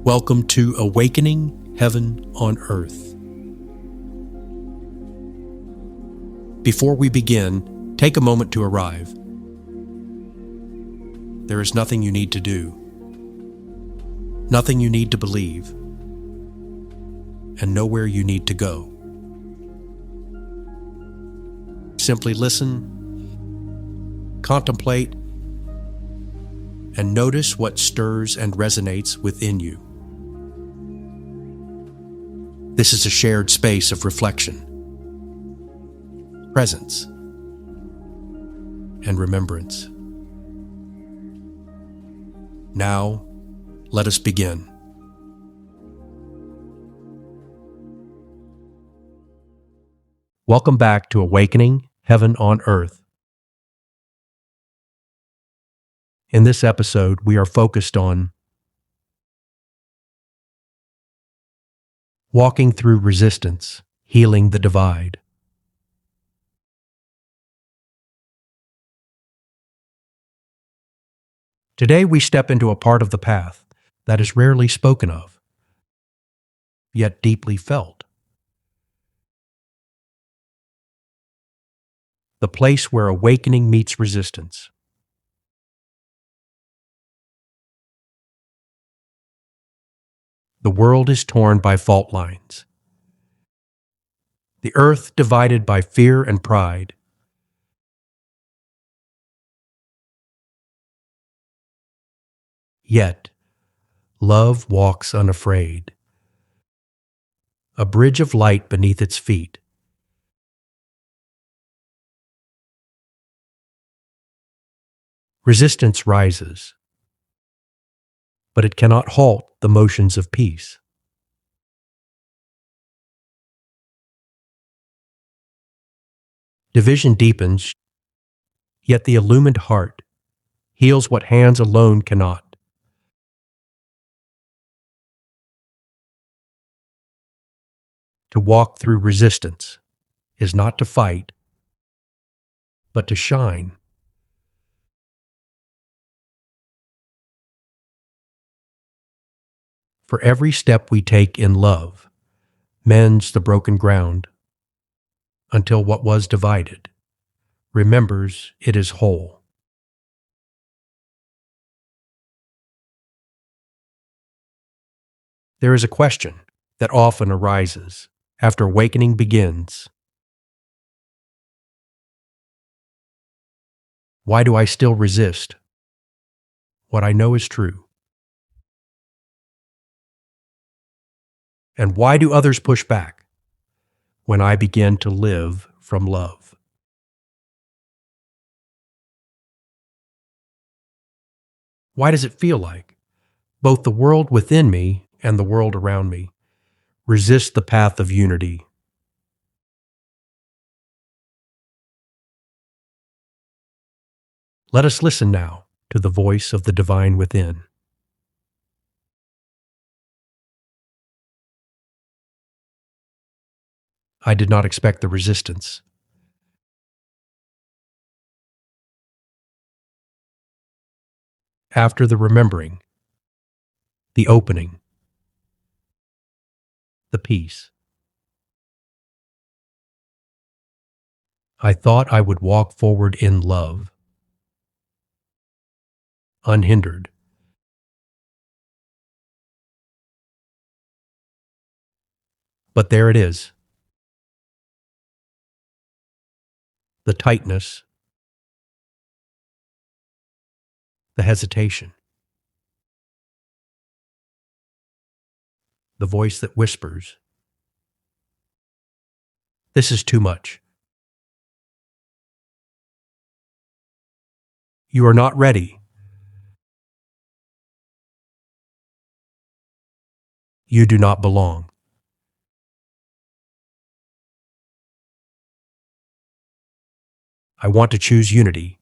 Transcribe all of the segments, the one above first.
Welcome to Awakening Heaven on Earth. Before we begin, take a moment to arrive. There is nothing you need to do, nothing you need to believe, and nowhere you need to go. Simply listen, contemplate, and notice what stirs and resonates within you. This is a shared space of reflection, presence, and remembrance. Now, let us begin. Welcome back to Awakening Heaven on Earth. In this episode, we are focused on walking through resistance, healing the divide. Today we step into a part of the path that is rarely spoken of, yet deeply felt. The place where awakening meets resistance. The world is torn by fault lines. The earth divided by fear and pride. Yet, love walks unafraid. A bridge of light beneath its feet. Resistance rises, but it cannot halt the motions of peace. Division deepens, yet the illumined heart heals what hands alone cannot. To walk through resistance is not to fight, but to shine. For every step we take in love mends the broken ground until what was divided remembers it is whole. There is a question that often arises after awakening begins. Why do I still resist what I know is true? And why do others push back when I begin to live from love? Why does it feel like both the world within me and the world around me resist the path of unity? Let us listen now to the voice of the divine within. I did not expect the resistance. After the remembering, the opening, the peace, I thought I would walk forward in love, unhindered. But there it is. The tightness, the hesitation, the voice that whispers, "This is too much. You are not ready. You do not belong." I want to choose unity,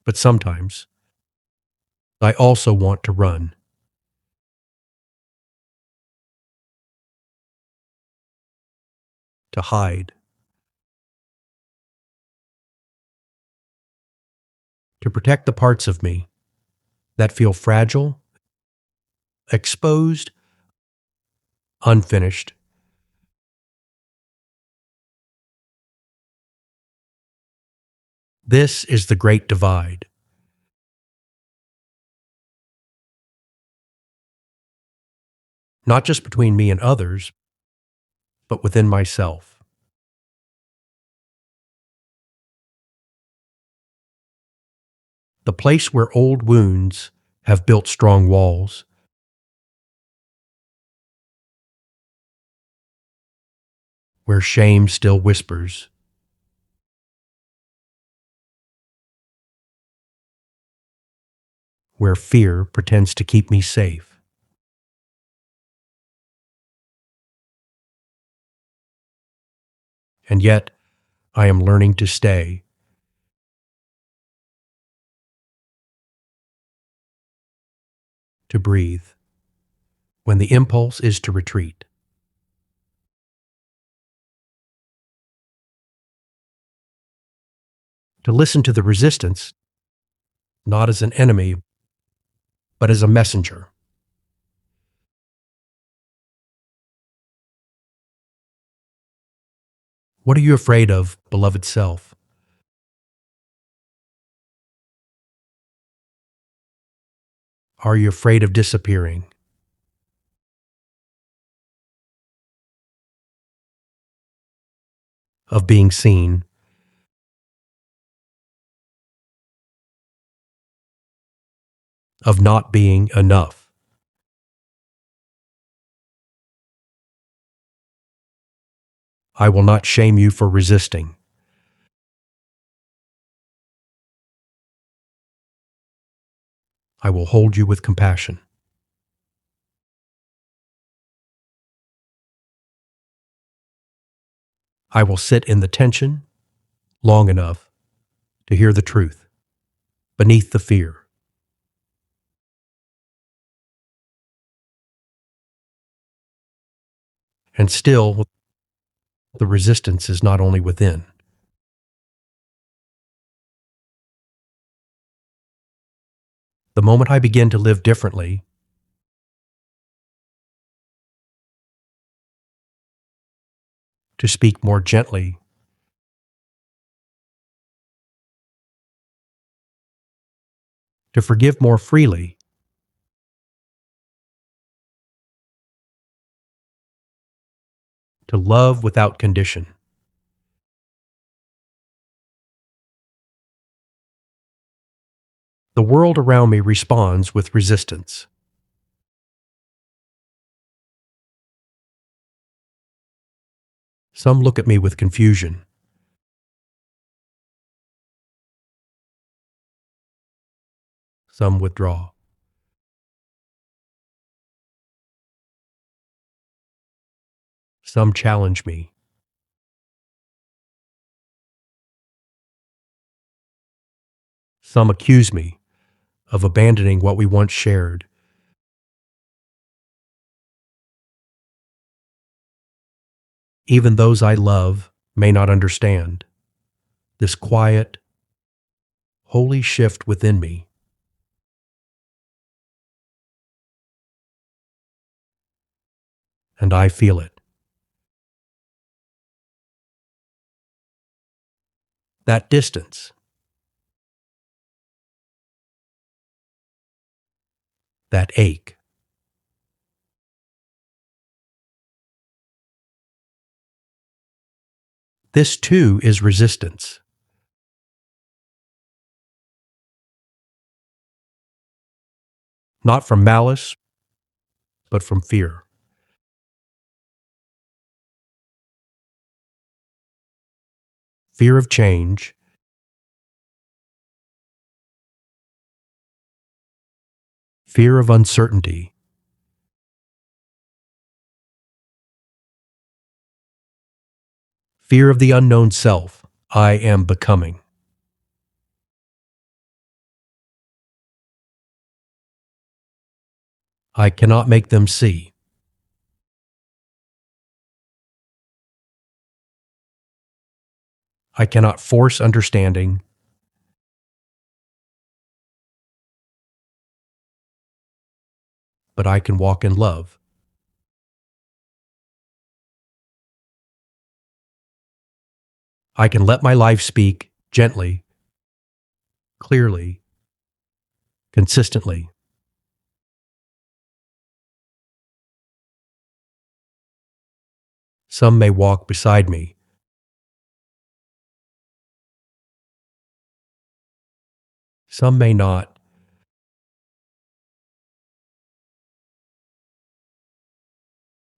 but sometimes I also want to run. To hide. to protect the parts of me that feel fragile, exposed, unfinished. This is the great divide. Not just between me and others, but within myself. The place where old wounds have built strong walls, where shame still whispers, where fear pretends to keep me safe. And yet, I am learning to stay, to breathe, when the impulse is to retreat. To listen to the resistance, not as an enemy, but as a messenger. What are you afraid of, beloved self? Are you afraid of disappearing? Of being seen? Of not being enough? I will not shame you for resisting. I will hold you with compassion. I will sit in the tension long enough to hear the truth beneath the fear. And still, the resistance is not only within. The moment I begin to live differently, to speak more gently, to forgive more freely, to love without condition, the world around me responds with resistance. Some look at me with confusion. Some withdraw. Some challenge me. Some accuse me of abandoning what we once shared. Even those I love may not understand this quiet, holy shift within me. And I feel it. That distance, that ache. This too is resistance. Not from malice, but from fear. Fear of change, fear of uncertainty, fear of the unknown self I am becoming. I cannot make them see. I cannot force understanding. but I can walk in love. I can let my life speak gently, clearly, consistently. Some may walk beside me. Some may not,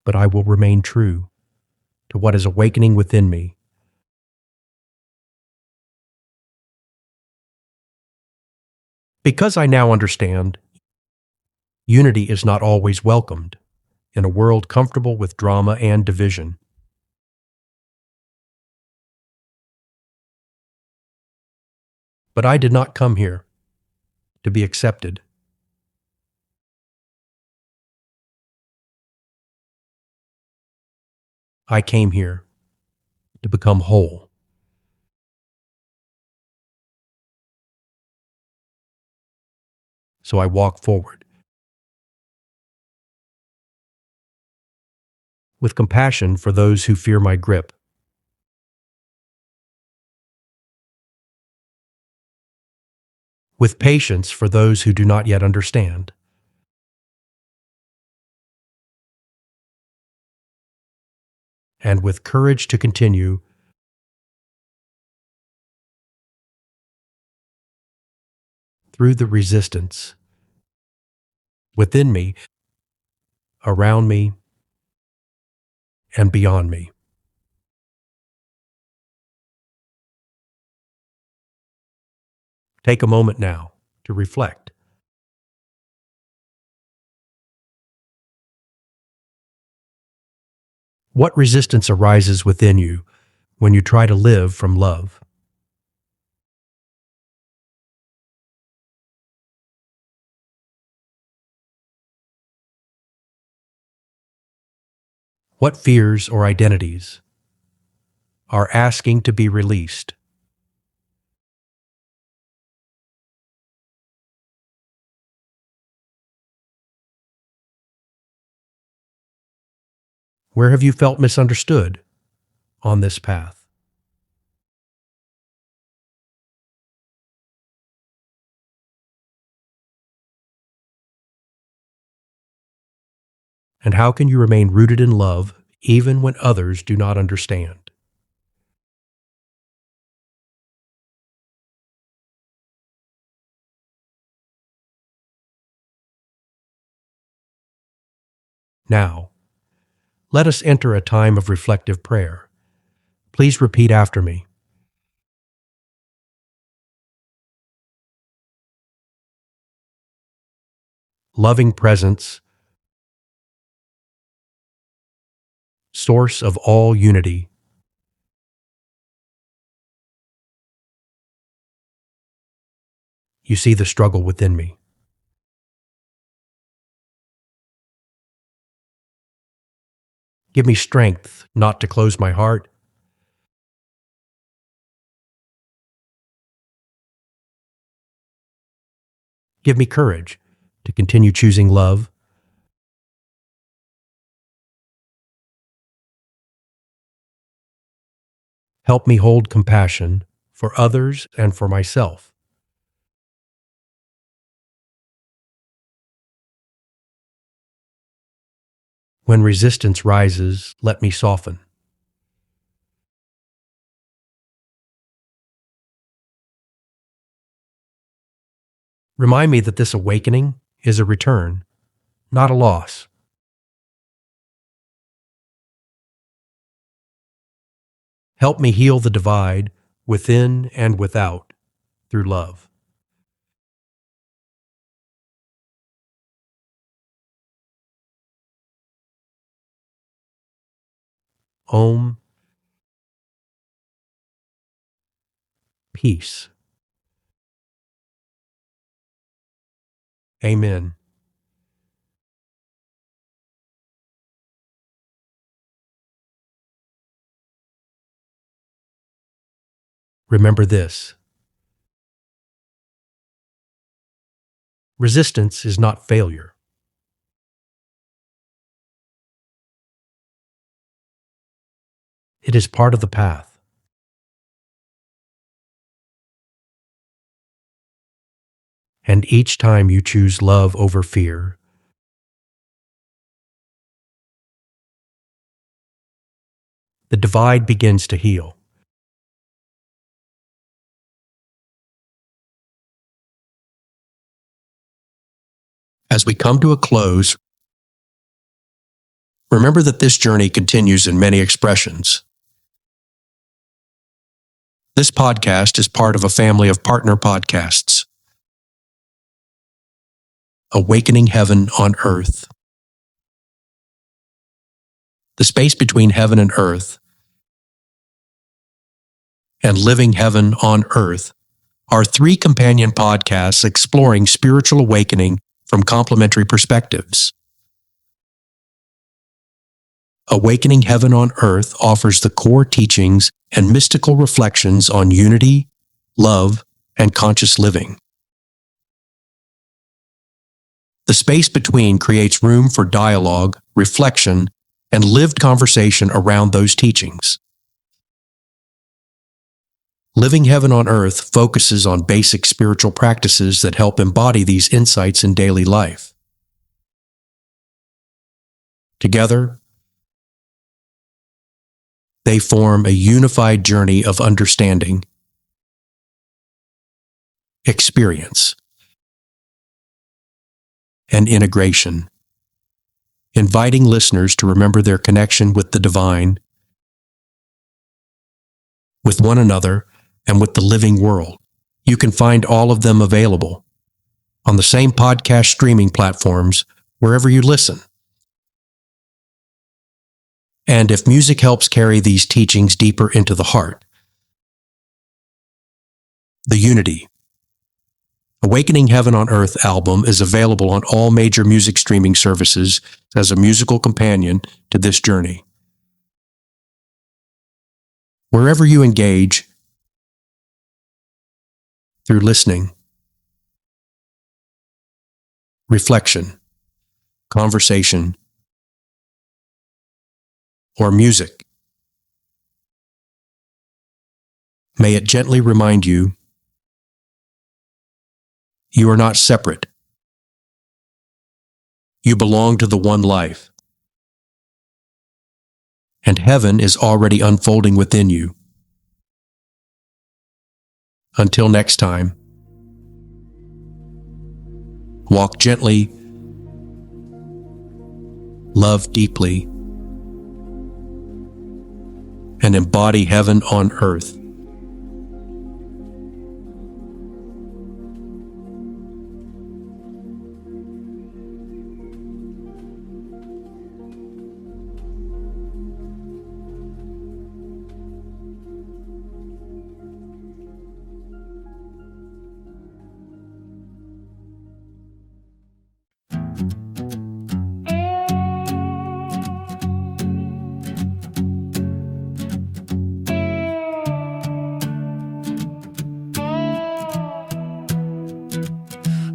but I will remain true to what is awakening within me. Because I now understand, unity is not always welcomed in a world comfortable with drama and division. But I did not come here to be accepted. I came here to become whole. So I walk forward with compassion for those who fear my grip, with patience for those who do not yet understand, and with courage to continue through the resistance within me, around me, and beyond me. Take a moment now to reflect. What resistance arises within you when you try to live from love? What fears or identities are asking to be released? Where have you felt misunderstood on this path? And how can you remain rooted in love even when others do not understand? Now, let us enter a time of reflective prayer. Please repeat after me. Loving presence, source of all unity. You see the struggle within me. Give me strength not to close my heart. Give me courage to continue choosing love. Help me hold compassion for others and for myself. When resistance rises, let me soften. Remind me that this awakening is a return, not a loss. Help me heal the divide within and without through love. Om, peace. Amen. Remember this: resistance is not failure. It is part of the path. And each time you choose love over fear, the divide begins to heal. As we come to a close, remember that this journey continues in many expressions. This podcast is part of a family of partner podcasts. Awakening Heaven on Earth. The space between heaven and earth and Living Heaven on Earth are 3 companion podcasts exploring spiritual awakening from complementary perspectives. Awakening Heaven on Earth offers the core teachings and mystical reflections on unity, love, and conscious living. The space between creates room for dialogue, reflection, and lived conversation around those teachings. Living Heaven on Earth focuses on basic spiritual practices that help embody these insights in daily life. Together, they form a unified journey of understanding, experience, and integration, inviting listeners to remember their connection with the divine, with one another, and with the living world. You can find all of them available on the same podcast streaming platforms wherever you listen. And if music helps carry these teachings deeper into the heart, the Unity, Awakening Heaven on Earth album is available on all major music streaming services as a musical companion to this journey. Wherever you engage, through listening, reflection, conversation, or music, may it gently remind you you are not separate. You belong to the one life. And heaven is already unfolding within you. Until next time, walk gently, love deeply, and embody heaven on earth.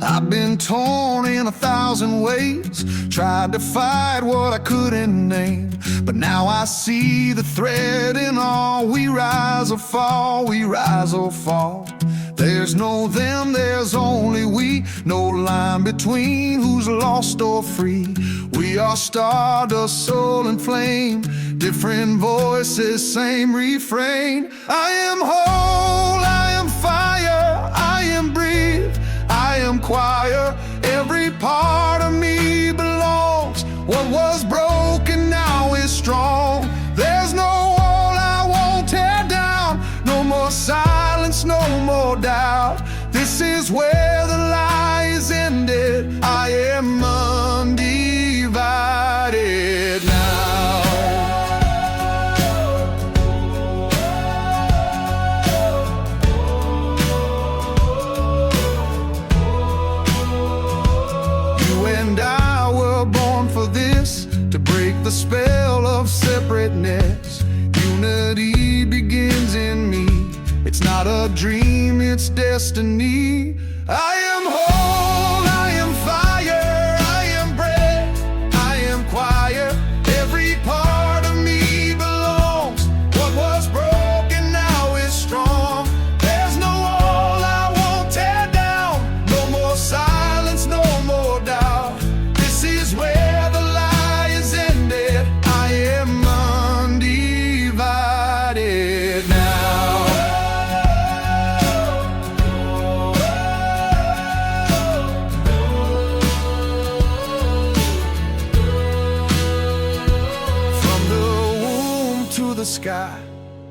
I've been torn in 1,000 ways, tried to fight what I couldn't name, but now I see the thread in all. We rise or fall, we rise or fall. There's no them, there's only we, no line between who's lost or free. We are stardust, soul and flame, different voices, same refrain. I am whole, I am fire, I am breathe, I am choir. Every part of me belongs. What was broken now is strong. There's no wall I won't tear down. No more silence, no more doubt. This is where the lie is ended. I am undivided now. You and I were born for this, to break the spell of separateness. Unity begins in me. It's not a dream, it's destiny. I am whole, I am fire, I am breath, I am choir. Every part of me belongs. the sky,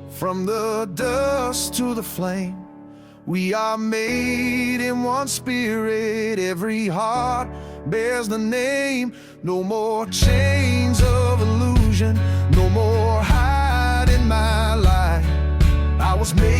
from the dust to the flame. We are made in one spirit, every heart bears the name. No more chains of illusion, no more hiding my light. I was made